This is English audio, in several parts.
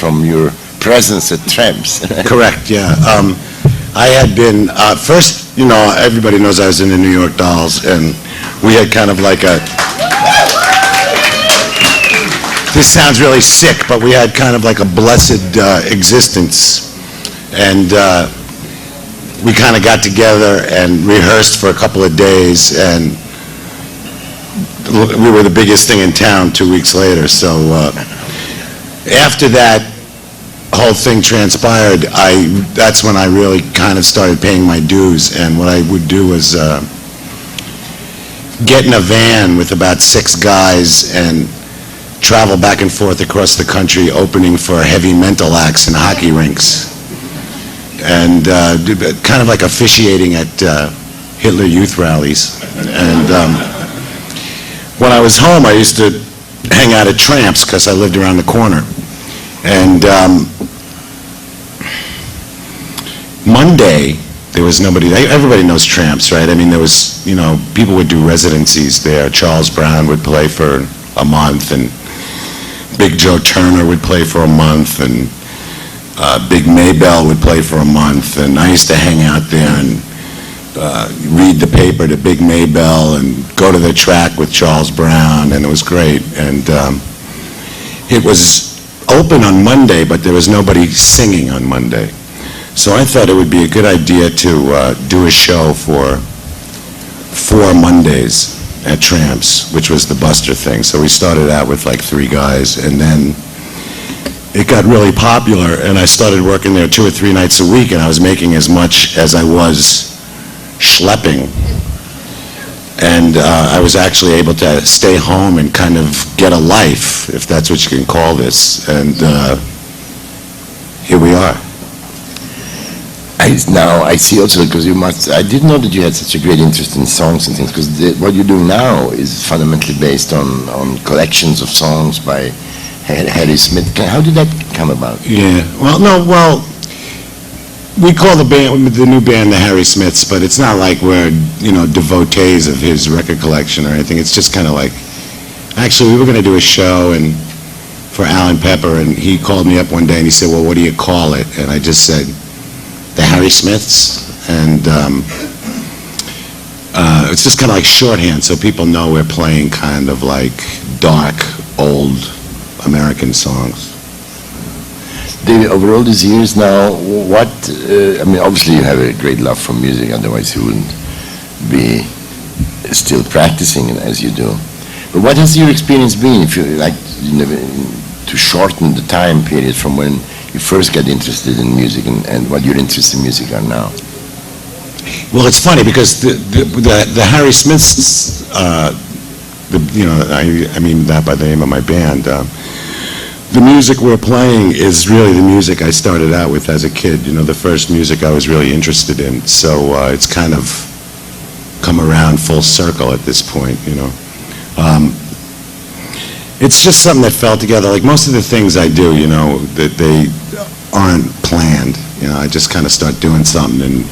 from your presence at Tramps. Correct, yeah. I had been, first, everybody knows I was in the New York Dolls, and we had kind of like this sounds really sick, but we had kind of like a blessed existence. And we kind of got together and rehearsed for a couple of days, and we were the biggest thing in town 2 weeks later. So after that whole thing transpired, that's when I really kind of started paying my dues. And what I would do was get in a van with about 6 guys and travel back and forth across the country opening for heavy mental acts in hockey rinks. And kind of like officiating at Hitler Youth rallies. And when I was home, I used to hang out at Tramps because I lived around the corner. And Monday, there was nobody. Everybody knows Tramps, right? I mean, there was, people would do residencies there. Charles Brown would play for a month, and Big Joe Turner would play for a month, and Big Maybell would play for a month. And I used to hang out there and read the paper to Big Maybell and go to the track with Charles Brown, and it was great. And it was open on Monday, but there was nobody singing on Monday. So I thought it would be a good idea to do a show for 4 Mondays at Tramps, which was the Buster thing. So we started out with like 3 guys, and then it got really popular, and I started working there 2 or 3 nights a week, and I was making as much as I was schlepping. And I was actually able to stay home and kind of get a life, if that's what you can call this. And here we are. Now I see also, because I didn't know that you had such a great interest in songs and things, because what you do now is fundamentally based on collections of songs by Harry Smith. How did that come about? Yeah, we call the new band the Harry Smiths, but it's not like we're, devotees of his record collection or anything. It's just kind of like, actually, we were going to do a show for Alan Pepper, and he called me up one day and he said, well, what do you call it? And I just said, the Harry Smiths. And it's just kind of like shorthand, so people know we're playing kind of like dark, old American songs. David, over all these years now, obviously you have a great love for music, otherwise you wouldn't be still practicing as you do. But what has your experience been, if you like, to shorten the time period from when you first got interested in music and what your interests in music are now? Well, it's funny because the Harry Smiths, I mean that by the name of my band. The music we're playing is really the music I started out with as a kid. The first music I was really interested in. So it's kind of come around full circle at this point. It's just something that fell together. Like most of the things I do, that they aren't planned. I just kind of start doing something and.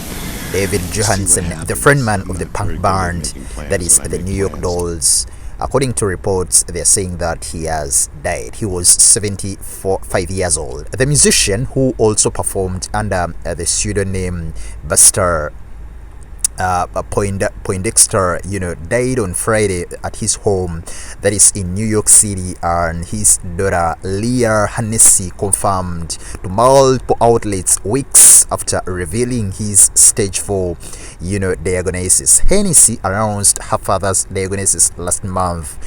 David Johansen, the frontman of the punk band that is the New York Dolls. According to reports, they're saying that he has died. He was 75 years old. The musician, who also performed under the pseudonym Buster Poindexter, died on Friday at his home that is in New York City, and his daughter Leah Hennessey confirmed to multiple outlets weeks after revealing his stage 4 diagnosis. Hennessey announced her father's diagnosis last month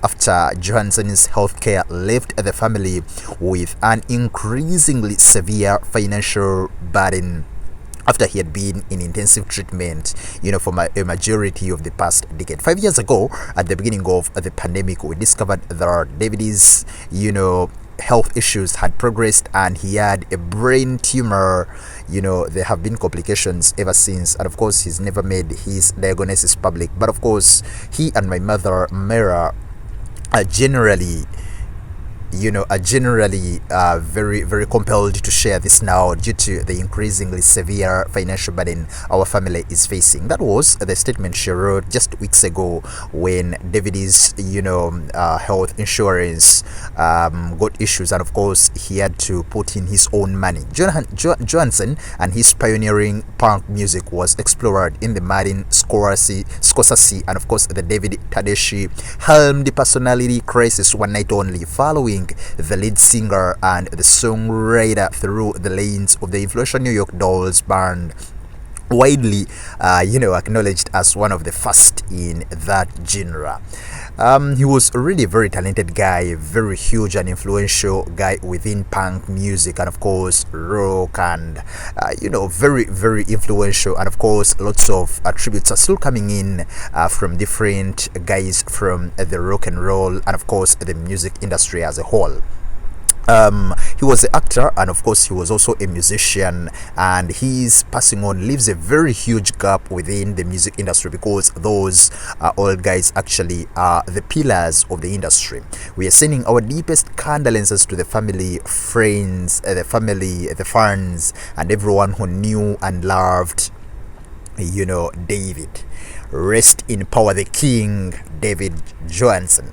after Johansen's healthcare left the family with an increasingly severe financial burden after he had been in intensive treatment, for a majority of the past decade. 5 years ago, at the beginning of the pandemic, we discovered that David's, health issues had progressed, and he had a brain tumor. There have been complications ever since, and of course, he's never made his diagnosis public. But of course, he and my mother, Mara, generally are generally very compelled to share this now due to the increasingly severe financial burden our family is facing. That was the statement she wrote just weeks ago when David's health insurance got issues, and of course he had to put in his own money. Johansen and his pioneering punk music was explored in the Martin Scorsese and of course the David Tedeschi-helmed personality crisis One Night Only, following the lead singer and the songwriter through the lanes of the influential New York Dolls band, widely acknowledged as one of the first in that genre. He was really a very talented guy, very huge and influential guy within punk music and of course rock, and very influential, and of course lots of tributes are still coming in from different guys from the rock and roll and of course the music industry as a whole. He was an actor and of course he was also a musician, and his passing on leaves a very huge gap within the music industry because those old guys actually are the pillars of the industry. We are sending our deepest condolences to the family, friends, the fans, and everyone who knew and loved David. Rest in power, the King, David Johansen.